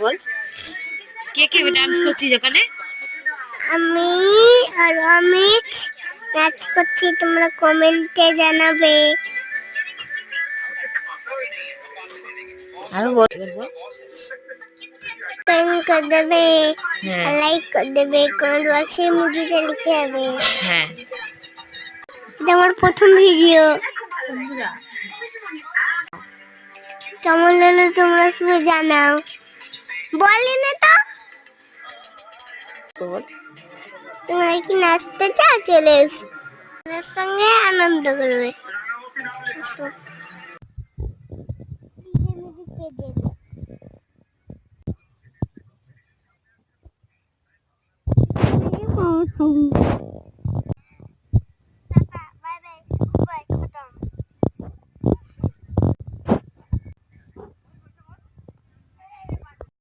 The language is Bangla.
বল, কে কে ডান্স করছিস ওখানে? আমি আর অমিত নাচ করছি, তোমরা কমেন্টে জানাবে। আরো বল, কমেন্ট করে দেবে, লাইক করে দেবে, কমেন্ট বক্সে মুজিটা লিখে যাবে। হ্যাঁ, এটা আমার প্রথম ভিডিও। কেমন লাগলো তোমরা সবাই জানাও। বলি না তো তোমরা কি নাচতে চাও? চলে এসো, ওদের সঙ্গে আনন্দ করবে। আসো।